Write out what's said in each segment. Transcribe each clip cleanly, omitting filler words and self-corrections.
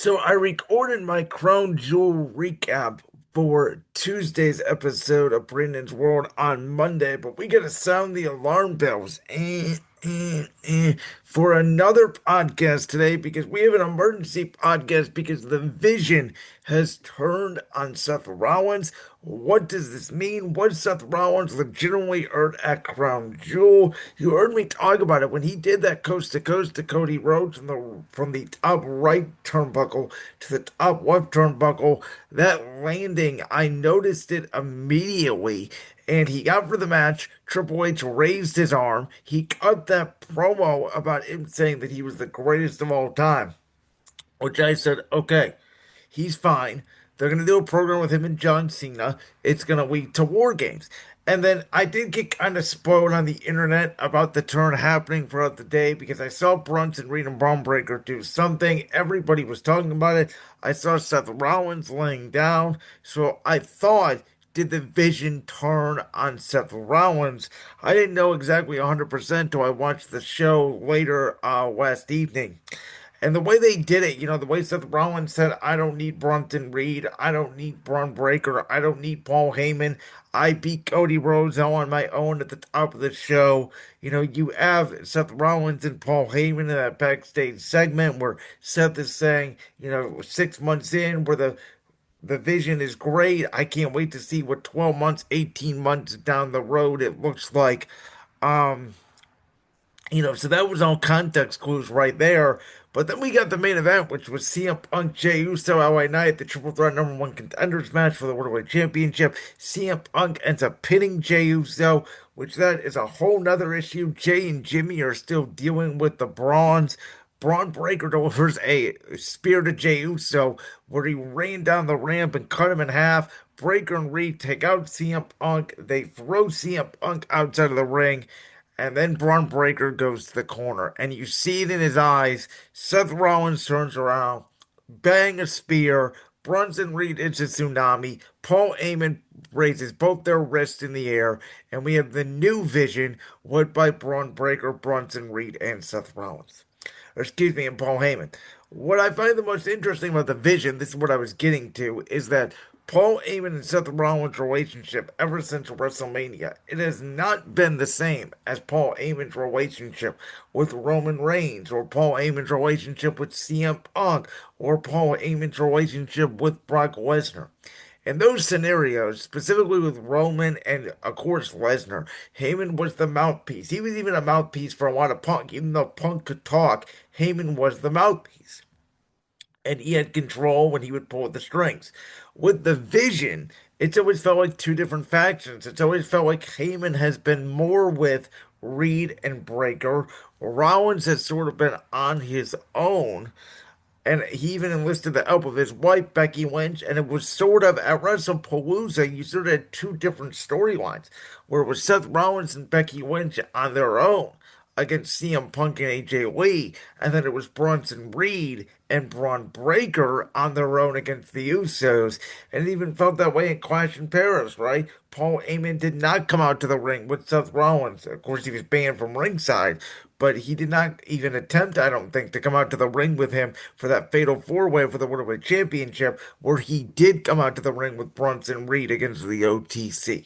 So I recorded my Crown Jewel recap for Tuesday's episode of Brandon's World on Monday, but we gotta sound the alarm bells for another podcast today because we have an emergency podcast because the Vision has turned on Seth Rollins. What does this mean? What Seth Rollins legitimately earned at Crown Jewel? You heard me talk about it when he did that coast to coast to Cody Rhodes from the top right turnbuckle to the top left turnbuckle. That landing, I noticed it immediately. And he got for the match. Triple H raised his arm. He cut that promo about him saying that he was the greatest of all time, which I said, okay, he's fine. They're going to do a program with him and John Cena. It's going to lead to War Games. And then I did get kind of spoiled on the internet about the turn happening throughout the day because I saw Brunson Reed and Braun Breaker do something. Everybody was talking about it. I saw Seth Rollins laying down. So I thought, did the Vision turn on Seth Rollins? I didn't know exactly 100% till I watched the show later last evening. And the way they did it, the way Seth Rollins said, I don't need Bronson Reed. I don't need Braun Breaker. I don't need Paul Heyman. I beat Cody Rhodes all on my own at the top of the show. You have Seth Rollins and Paul Heyman in that backstage segment where Seth is saying, 6 months in, where the vision is great. I can't wait to see what 12 months, 18 months down the road it looks like. Um, so that was all context clues right there. But then we got the main event, which was CM Punk, Jey Uso, LA Knight, the Triple Threat number one contenders match for the World Championship. CM Punk ends up pinning Jey Uso, which that is a whole nother issue. Jay and Jimmy are still dealing with the brawns. Braun Breaker delivers a spear to Jey Uso, where he ran down the ramp and cut him in half. Breaker and Reed take out CM Punk. They throw CM Punk outside of the ring. And then Braun Breaker goes to the corner, and you see it in his eyes. Seth Rollins turns around, bang a spear. Bronson Reed hits a tsunami. Paul Heyman raises both their wrists in the air, and we have the new Vision, led by Braun Breaker, Bronson Reed, and Seth Rollins. Or excuse me, and Paul Heyman. What I find the most interesting about the Vision, this is what I was getting to, is that Paul Heyman and Seth Rollins' relationship ever since WrestleMania, it has not been the same as Paul Heyman's relationship with Roman Reigns, or Paul Heyman's relationship with CM Punk, or Paul Heyman's relationship with Brock Lesnar. In those scenarios, specifically with Roman and, of course, Lesnar, Heyman was the mouthpiece. He was even a mouthpiece for a lot of Punk. Even though Punk could talk, Heyman was the mouthpiece, and he had control when he would pull the strings. With the Vision, it's always felt like two different factions. It's always felt like Heyman has been more with Reed and Breaker. Rollins has sort of been on his own. And he even enlisted the help of his wife, Becky Lynch. And it was sort of at WrestlePalooza, you sort of had two different storylines where it was Seth Rollins and Becky Lynch on their own against CM Punk and AJ Lee. And then it was Bronson Reed and Braun Breaker on their own against the Usos. And it even felt that way in Clash in Paris, right? Paul Heyman did not come out to the ring with Seth Rollins. Of course, he was banned from ringside, but he did not even attempt, I don't think, to come out to the ring with him for that fatal four-way for the World Championship, where he did come out to the ring with Bronson Reed against the OTC.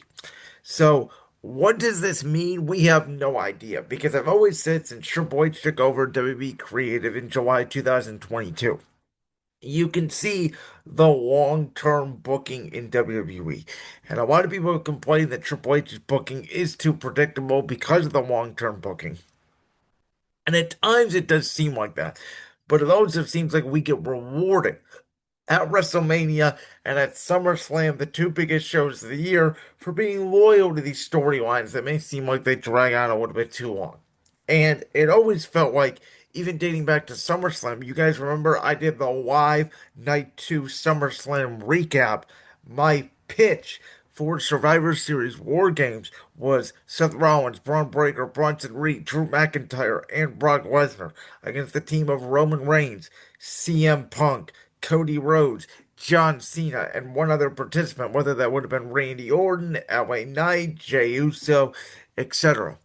So, what does this mean? We have no idea, because I've always said since Triple H took over WWE Creative in July 2022, you can see the long-term booking in WWE. And a lot of people complain that Triple H's booking is too predictable because of the long-term booking. And at times it does seem like that. But it also seems like we get rewarded at WrestleMania and at SummerSlam, the two biggest shows of the year, for being loyal to these storylines that may seem like they drag on a little bit too long. And it always felt like, even dating back to SummerSlam, you guys remember I did the live Night 2 SummerSlam recap. My pitch for Survivor Series War Games was Seth Rollins, Braun Breaker, Bronson Reed, Drew McIntyre, and Brock Lesnar against the team of Roman Reigns, CM Punk, Cody Rhodes, John Cena, and one other participant, whether that would have been Randy Orton, LA Knight, Jey Uso, etc.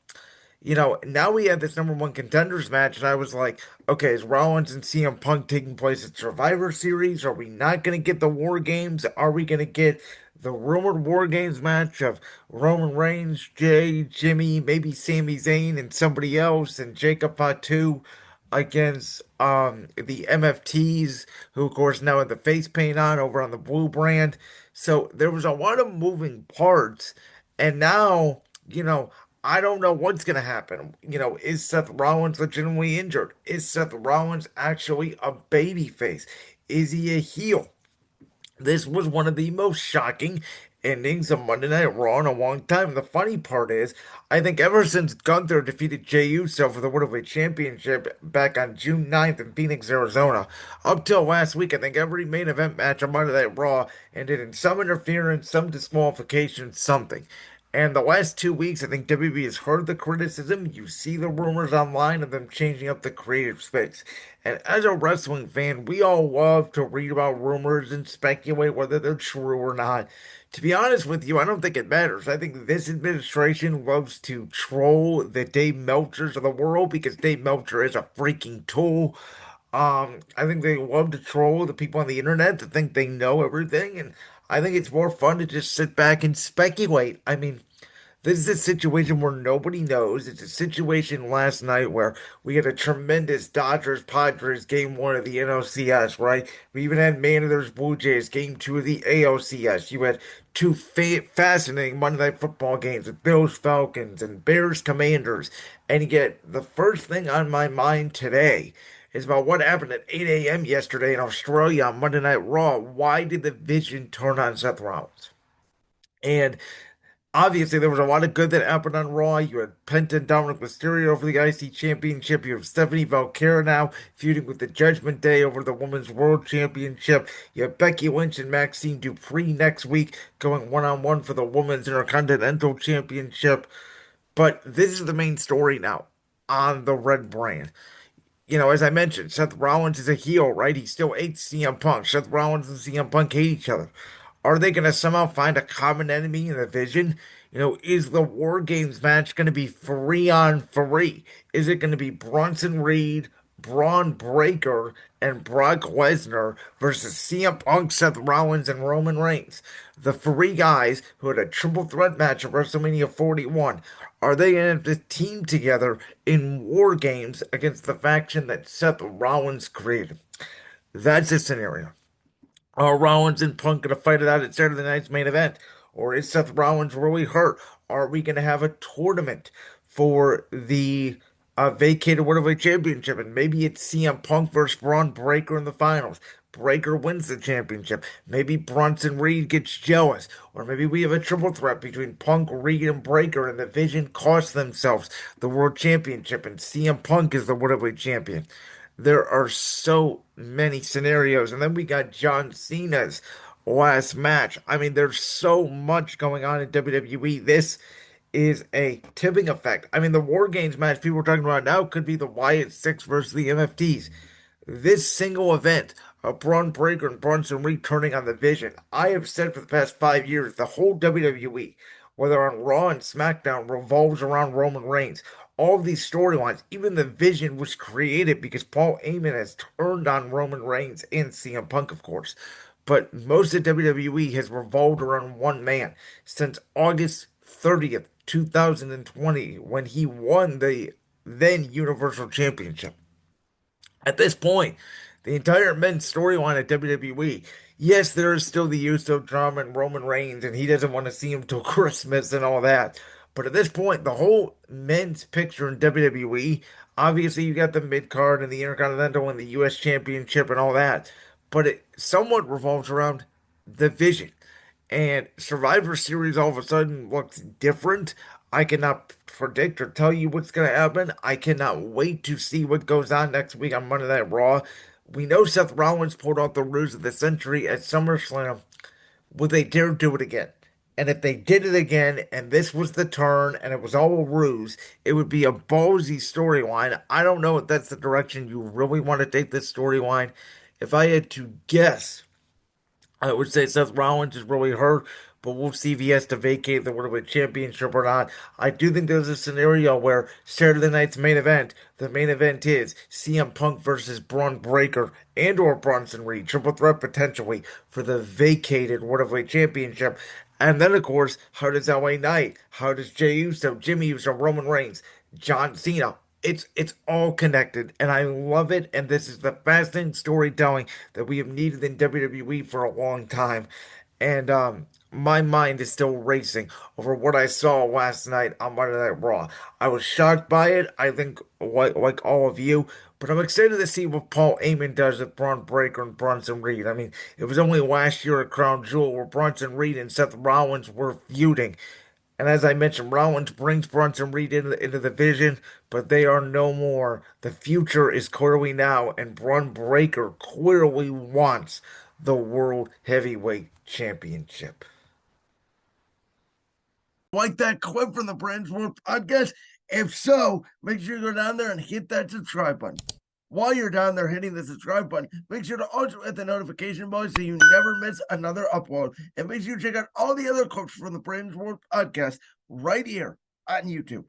now we had this number one contenders match, and I was like, okay, is Rollins and CM Punk taking place at Survivor Series? Are we not going to get the War Games? Are we going to get the rumored War Games match of Roman Reigns, Jay, Jimmy, maybe Sami Zayn, and somebody else, and Jacob Fatu against the MFTs, who of course now have the face paint on over on the blue brand. So there was a lot of moving parts, and now, you know, I don't know what's going to happen. Is Seth Rollins legitimately injured? Is Seth Rollins actually a babyface? Is he a heel? This was one of the most shocking endings of Monday Night Raw in a long time. The funny part is, I think ever since Gunther defeated Jey Uso for the World Heavyweight Championship back on June 9th in Phoenix, Arizona, up till last week, I think every main event match on Monday Night Raw ended in some interference, some disqualification, something. And the last 2 weeks, I think WB has heard the criticism. You see the rumors online of them changing up the creative space. And as a wrestling fan, we all love to read about rumors and speculate whether they're true or not. To be honest with you, I don't think it matters. I think this administration loves to troll the Dave Meltzers of the world because Dave Meltzer is a freaking tool. I think they love to troll the people on the internet that think they know everything, and I think it's more fun to just sit back and speculate. I mean, this is a situation where nobody knows. It's a situation last night where we had a tremendous Dodgers Padres game one of the NLCS, right? We even had Mariners Blue Jays game two of the ALCS. You had two fascinating Monday Night Football games with Bills Falcons and Bears Commanders. And yet, the first thing on my mind today is about what happened at 8 a.m. yesterday in Australia on Monday Night Raw. Why did the Vision turn on Seth Rollins? And obviously, there was a lot of good that happened on Raw. You had Penta and Dominic Mysterio for the IC Championship. You have Stephanie Valkyria now feuding with the Judgment Day over the Women's World Championship. You have Becky Lynch and Maxine Dupree next week going one-on-one for the Women's Intercontinental Championship. But this is the main story now on the Red brand. As I mentioned, Seth Rollins is a heel, right? He still hates CM Punk. Seth Rollins and CM Punk hate each other. Are they going to somehow find a common enemy in the Vision? Is the War Games match going to be free on free? Is it going to be Bronson Reed, Braun Breaker, and Brock Lesnar versus CM Punk, Seth Rollins, and Roman Reigns? The three guys who had a triple threat match at WrestleMania 41. Are they going to have to team together in War Games against the faction that Seth Rollins created? That's a scenario. Are Rollins and Punk going to fight it out at Saturday night's main event? Or is Seth Rollins really hurt? Are we going to have a tournament for the vacated World Heavyweight Championship? And maybe it's CM Punk versus Braun Breaker in the finals. Breaker wins the championship. Maybe Bronson Reed gets jealous. Or maybe we have a triple threat between Punk, Reed, and Breaker, and the Vision cost themselves the World Championship, and CM Punk is the World Heavyweight Champion. There are so many scenarios. And then we got John Cena's last match. I mean, there's so much going on in WWE. This is a tipping effect. I mean, the War Games match people are talking about now could be the Wyatt Six versus the MFTs. This single event of Braun Breaker and Bronson Reed turning on the Vision, I have said for the past 5 years, the whole WWE, whether on Raw and SmackDown, revolves around Roman Reigns. All of these storylines, even the Vision was created because Paul Heyman has turned on Roman Reigns and CM Punk, of course. But most of WWE has revolved around one man since August 30th, 2020, when he won the then Universal Championship. At this point, the entire men's storyline at WWE, yes, there is still the Uso drama and Roman Reigns, and he doesn't want to see him till Christmas and all that. But at this point, the whole men's picture in WWE, obviously you got the mid card and the Intercontinental and the US Championship and all that, but it somewhat revolves around the Vision. And Survivor Series all of a sudden looks different. I cannot predict or tell you what's going to happen. I cannot wait to see what goes on next week on Monday Night Raw. We know Seth Rollins pulled off the ruse of the century at SummerSlam. Will they dare do it again? And if they did it again, and this was the turn, and it was all a ruse, it would be a ballsy storyline. I don't know if that's the direction you really want to take this storyline. If I had to guess, I would say Seth Rollins is really hurt, but we'll see if he has to vacate the World Championship or not. I do think there's a scenario where Saturday night's main event, the main event is CM Punk versus Braun Breaker and or Bronson Reed, triple threat potentially for the vacated World Championship. And then, of course, how does LA Knight? How does Jey Uso, Jimmy Uso, Roman Reigns, John Cena? It's all connected, and I love it. And this is the fascinating storytelling that we have needed in WWE for a long time. And my mind is still racing over what I saw last night on Monday Night Raw. I was shocked by it. I think like all of you, but I'm excited to see what Paul Heyman does with Braun Breaker and Bronson Reed. I mean, it was only last year at Crown Jewel where Bronson Reed and Seth Rollins were feuding. And as I mentioned, Rollins brings Bronson Reed into the vision, but they are no more. The future is clearly now, and Braun Breaker clearly wants the World Heavyweight Championship. Like that clip from the Brand's World podcast? If so, make sure you go down there and hit that subscribe button. While you're down there hitting the subscribe button, make sure to also hit the notification bell so you never miss another upload. And make sure you check out all the other clips from the Brand's World podcast right here on YouTube.